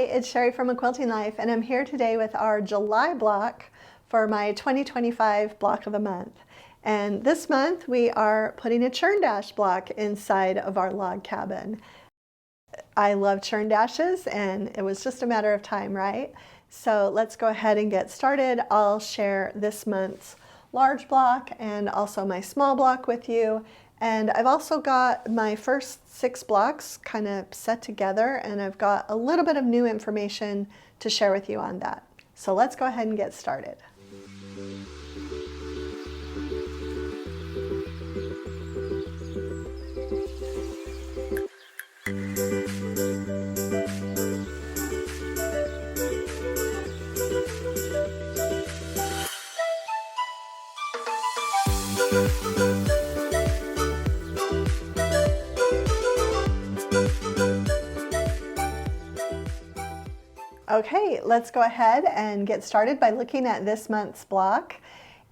it's Sherri from A Quilting Life, and I'm here today with our July block for my 2025 block of the month. And this month we are putting a churn dash block inside of our log cabin. I love churn dashes, and it was just a matter of time, right? So let's go ahead and get started. I'll share this month's large block and also my small block with you. And I've also got my first 6 blocks kind of set together, and I've got a little bit of new information to share with you on that. So let's go ahead and get started. Okay, let's go ahead and get started by looking at this month's block.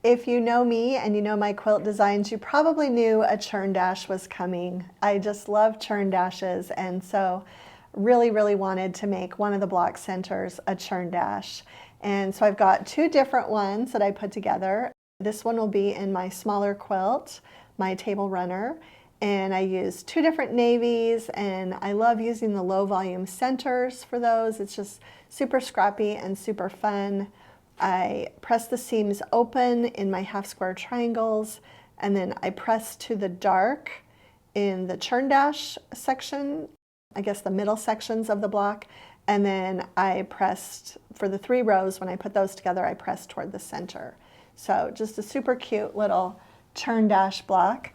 If you know me and you know my quilt designs, you probably knew a churn dash was coming. I just love churn dashes, and so really wanted to make one of the block centers a churn dash. And so I've got 2 different ones that I put together. This one will be in my smaller quilt, my table runner. And I use 2 different navies, and I love using the low volume centers for those. It's just super scrappy and super fun. I press the seams open in my half square triangles, and then I press to the dark in the churn dash section, I guess the middle sections of the block, and then I pressed for the 3 rows. When I put those together, I pressed toward the center. So just a super cute little churn dash block.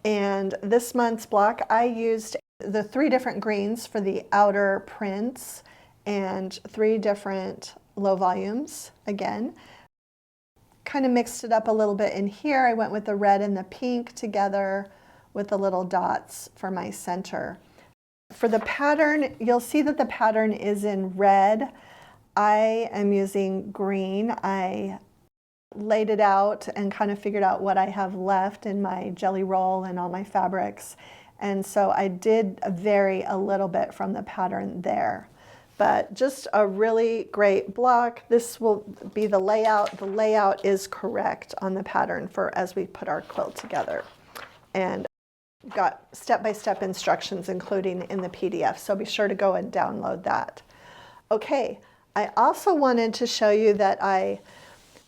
And this month's block, I used the 3 different greens for the outer prints and 3 different low volumes again. Kind of mixed it up a little bit in here. I went with the red and the pink together with the little dots for my center. For the pattern, you'll see that the pattern is in red. I am using green. I laid it out and kind of figured out what I have left in my jelly roll and all my fabrics. And so I did vary a little bit from the pattern there. But just a really great block. This will be the layout. The layout is correct on the pattern for as we put our quilt together. And got step-by-step instructions including in the PDF, so be sure to go and download that. Okay, I also wanted to show you that I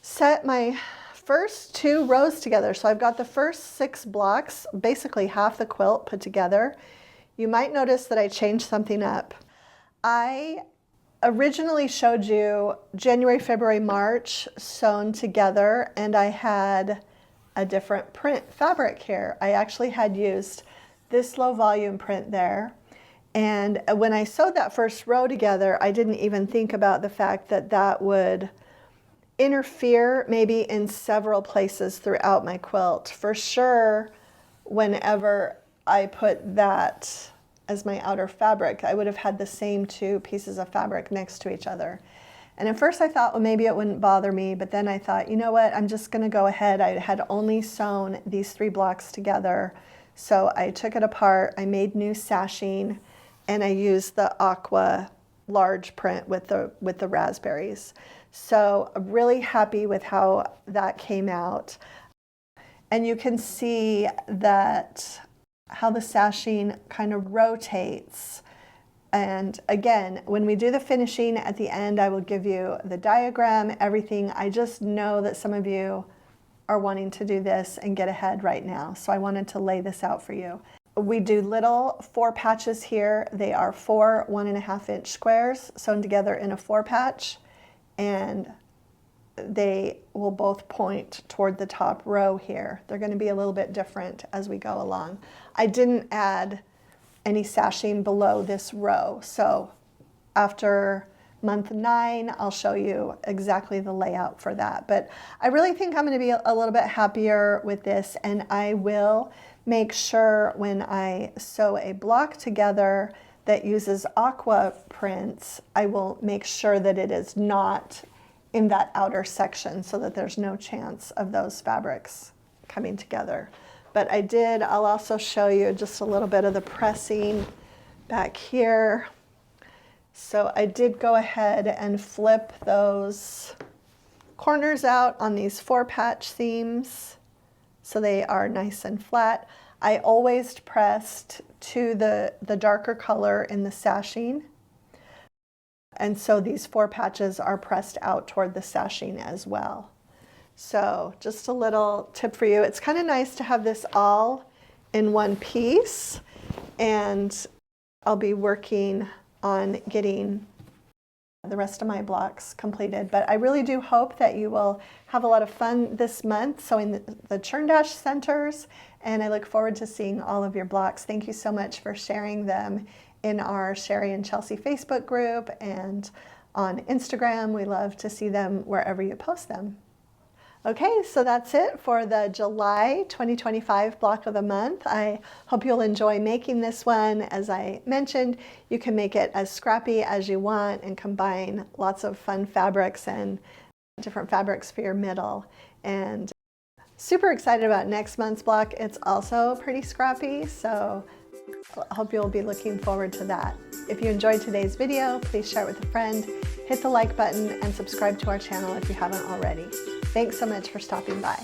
set my first 2 rows together. So I've got the first 6 blocks, basically half the quilt put together. You might notice that I changed something up. I originally showed you January, February, March sewn together, and I had a different print fabric here. I actually had used this low volume print there. And when I sewed that first row together, I didn't even think about the fact that that would interfere maybe in several places throughout my quilt. For sure, whenever I put that as my outer fabric, I would have had the same 2 pieces of fabric next to each other. And at first I thought, well, maybe it wouldn't bother me, but then I thought, you know what, I'm just gonna go ahead. I had only sewn these 3 blocks together, so I took it apart, I made new sashing, and I used the aqua large print with the raspberries. So I'm really happy with how that came out. And you can see that how the sashing kind of rotates. And again, when we do the finishing at the end, I will give you the diagram, everything. I just know that some of you are wanting to do this and get ahead right now. So I wanted to lay this out for you. We do little 4 patches here. They are 4 1.5 inch squares sewn together in a 4 patch. And they will both point toward the top row here. They're going to be a little bit different as we go along. I didn't add any sashing below this row, so after month 9 I'll show you exactly the layout for that. But I really think I'm going to be a little bit happier with this, and I will make sure when I sew a block together that uses aqua prints, I will make sure that it is not in that outer section so that there's no chance of those fabrics coming together. But I'll also show you just a little bit of the pressing back here. So I did go ahead and flip those corners out on these 4-patch seams so they are nice and flat. I always pressed to the darker color in the sashing. And so these 4 patches are pressed out toward the sashing as well. So just a little tip for you. It's kind of nice to have this all in one piece, and I'll be working on getting the rest of my blocks completed. But I really do hope that you will have a lot of fun this month sewing the Churn Dash centers, and I look forward to seeing all of your blocks. Thank you so much for sharing them in our Sherri and Chelsea Facebook group and on Instagram. We love to see them wherever you post them. Okay, so that's it for the July 2025 block of the month. I hope you'll enjoy making this one. As I mentioned, you can make it as scrappy as you want and combine lots of fun fabrics and different fabrics for your middle. And super excited about next month's block. It's also pretty scrappy, so I hope you'll be looking forward to that. If you enjoyed today's video, please share it with a friend, hit the like button, and subscribe to our channel if you haven't already. Thanks so much for stopping by.